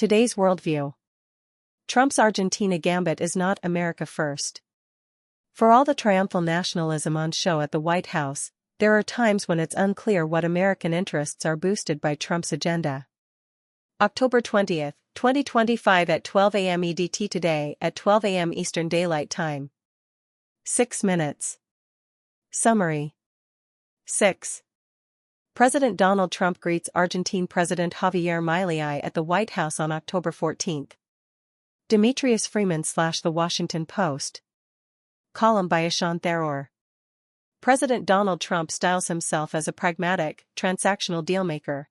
Today's worldview. Trump's Argentina gambit is not America first. For all the triumphal nationalism on show at the White House, there are times when it's unclear what American interests are boosted by Trump's agenda. October 20, 2025 at 12 a.m. EDT. Today at 12 a.m. Eastern Daylight Time. 6 minutes. Summary. 6. President Donald Trump greets Argentine President Javier Milei at the White House on October 14. Demetrius Freeman / The Washington Post. Column by Ishan Tharoor. President Donald Trump styles himself as a pragmatic, transactional dealmaker.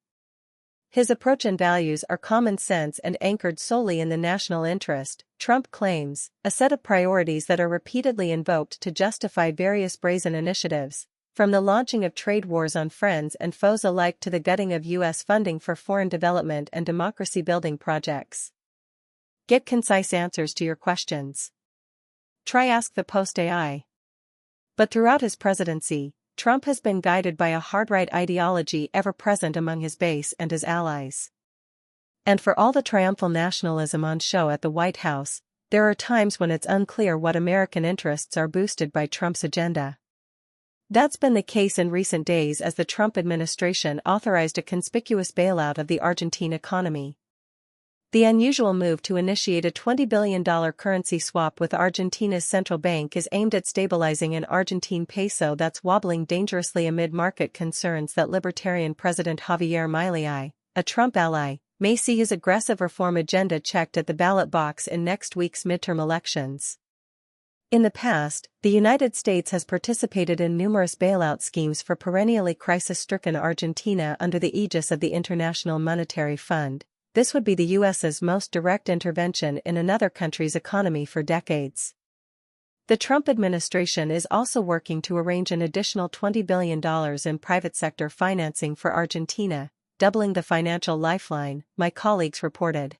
His approach and values are common sense and anchored solely in the national interest, Trump claims, a set of priorities that are repeatedly invoked to justify various brazen initiatives, from the launching of trade wars on friends and foes alike to the gutting of U.S. funding for foreign development and democracy-building projects. Get concise answers to your questions. Try Ask the Post AI. But throughout his presidency, Trump has been guided by a hard-right ideology ever present among his base and his allies. And for all the triumphal nationalism on show at the White House, there are times when it's unclear what American interests are boosted by Trump's agenda. That's been the case in recent days as the Trump administration authorized a conspicuous bailout of the Argentine economy. The unusual move to initiate a $20 billion currency swap with Argentina's central bank is aimed at stabilizing an Argentine peso that's wobbling dangerously amid market concerns that libertarian President Javier Milei, a Trump ally, may see his aggressive reform agenda checked at the ballot box in next week's midterm elections. In the past, the United States has participated in numerous bailout schemes for perennially crisis-stricken Argentina under the aegis of the International Monetary Fund. This would be the U.S.'s most direct intervention in another country's economy for decades. The Trump administration is also working to arrange an additional $20 billion in private sector financing for Argentina, doubling the financial lifeline, my colleagues reported.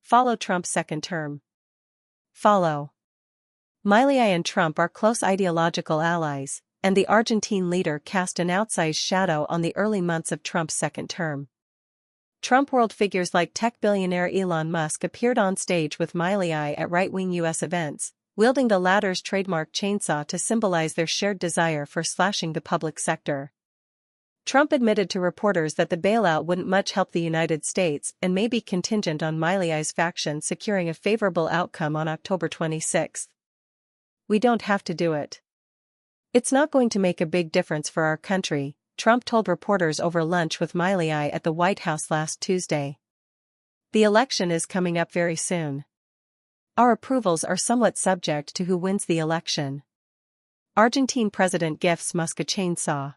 Follow Trump's second term. Follow. Milei and Trump are close ideological allies, and the Argentine leader cast an outsized shadow on the early months of Trump's second term. Trump world figures like tech billionaire Elon Musk appeared on stage with Milei at right-wing U.S. events, wielding the latter's trademark chainsaw to symbolize their shared desire for slashing the public sector. Trump admitted to reporters that the bailout wouldn't much help the United States and may be contingent on Milei's faction securing a favorable outcome on October 26. We don't have to do it. It's not going to make a big difference for our country, Trump told reporters over lunch with Milei at the White House last Tuesday. The election is coming up very soon. Our approvals are somewhat subject to who wins the election. Argentine President gifts Musk a chainsaw.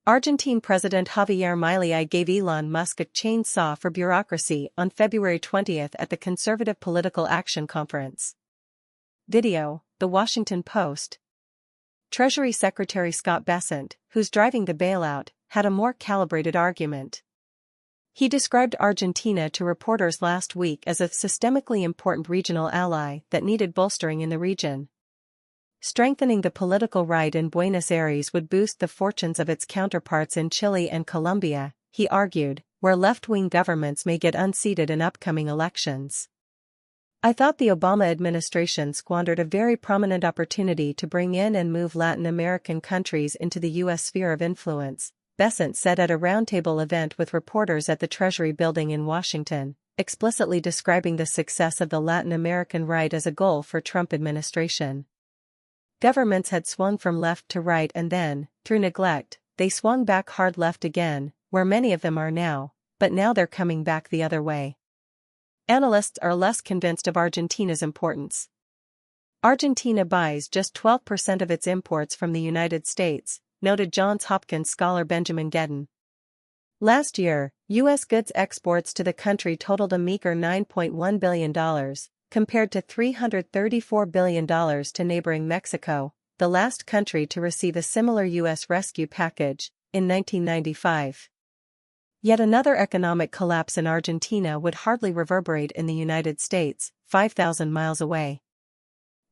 Argentine President Javier Milei gave Elon Musk a chainsaw for bureaucracy on February 20 at the Conservative Political Action Conference. Video, The Washington Post. Treasury Secretary Scott Bessent, who's driving the bailout, had a more calibrated argument. He described Argentina to reporters last week as a systemically important regional ally that needed bolstering in the region. Strengthening the political right in Buenos Aires would boost the fortunes of its counterparts in Chile and Colombia, he argued, where left-wing governments may get unseated in upcoming elections. I thought the Obama administration squandered a very prominent opportunity to bring in and move Latin American countries into the U.S. sphere of influence, Bessent said at a roundtable event with reporters at the Treasury Building in Washington, explicitly describing the success of the Latin American right as a goal for Trump administration. Governments had swung from left to right and then, through neglect, they swung back hard left again, where many of them are now, but now they're coming back the other way. Analysts are less convinced of Argentina's importance. Argentina buys just 12% of its imports from the United States, noted Johns Hopkins scholar Benjamin Gedden. Last year, U.S. goods exports to the country totaled a meager $9.1 billion, compared to $334 billion to neighboring Mexico, the last country to receive a similar U.S. rescue package, in 1995. Yet another economic collapse in Argentina would hardly reverberate in the United States, 5,000 miles away.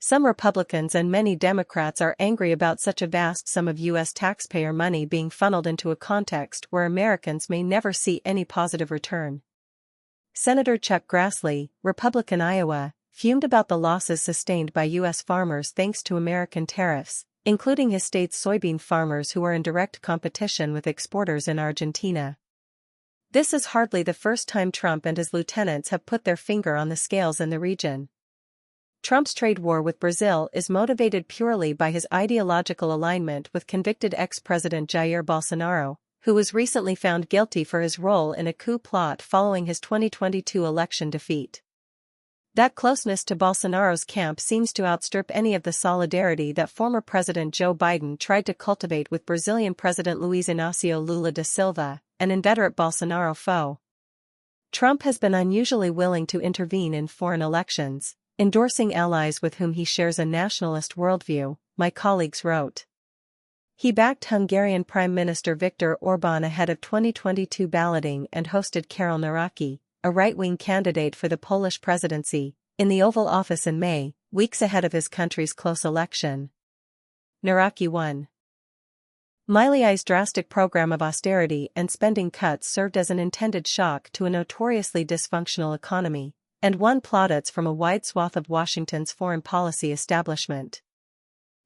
Some Republicans and many Democrats are angry about such a vast sum of U.S. taxpayer money being funneled into a context where Americans may never see any positive return. Senator Chuck Grassley, Republican Iowa, fumed about the losses sustained by U.S. farmers thanks to American tariffs, including his state's soybean farmers who are in direct competition with exporters in Argentina. This is hardly the first time Trump and his lieutenants have put their finger on the scales in the region. Trump's trade war with Brazil is motivated purely by his ideological alignment with convicted ex-President Jair Bolsonaro, who was recently found guilty for his role in a coup plot following his 2022 election defeat. That closeness to Bolsonaro's camp seems to outstrip any of the solidarity that former President Joe Biden tried to cultivate with Brazilian President Luiz Inácio Lula da Silva, an inveterate Bolsonaro foe. Trump has been unusually willing to intervene in foreign elections, endorsing allies with whom he shares a nationalist worldview, my colleagues wrote. He backed Hungarian Prime Minister Viktor Orbán ahead of 2022 balloting and hosted Karol Nawrocki, a right-wing candidate for the Polish presidency, in the Oval Office in May, weeks ahead of his country's close election. Nawrocki won. Milei's drastic program of austerity and spending cuts served as an intended shock to a notoriously dysfunctional economy, and won plaudits from a wide swath of Washington's foreign policy establishment.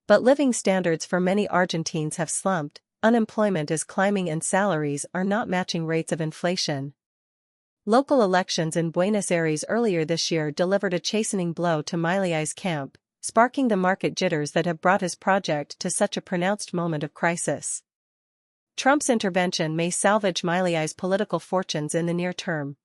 But living standards for many Argentines have slumped, unemployment is climbing and salaries are not matching rates of inflation. Local elections in Buenos Aires earlier this year delivered a chastening blow to Milei's camp, sparking the market jitters that have brought his project to such a pronounced moment of crisis. Trump's intervention may salvage Milei's political fortunes in the near term.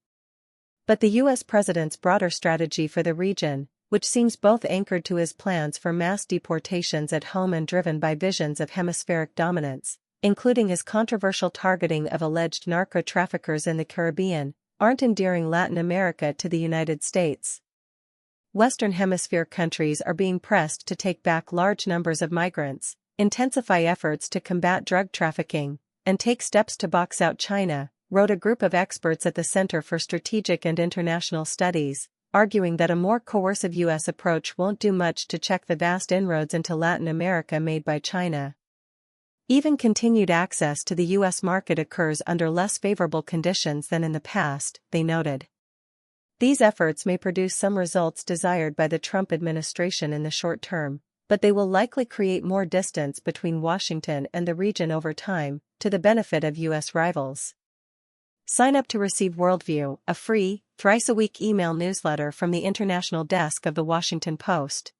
But the U.S. president's broader strategy for the region, which seems both anchored to his plans for mass deportations at home and driven by visions of hemispheric dominance, including his controversial targeting of alleged narco-traffickers in the Caribbean, aren't endearing Latin America to the United States. Western Hemisphere countries are being pressed to take back large numbers of migrants, intensify efforts to combat drug trafficking, and take steps to box out China, wrote a group of experts at the Center for Strategic and International Studies, arguing that a more coercive U.S. approach won't do much to check the vast inroads into Latin America made by China. Even continued access to the U.S. market occurs under less favorable conditions than in the past, they noted. These efforts may produce some results desired by the Trump administration in the short term, but they will likely create more distance between Washington and the region over time, to the benefit of U.S. rivals. Sign up to receive Worldview, a free, thrice-a-week email newsletter from the international desk of The Washington Post.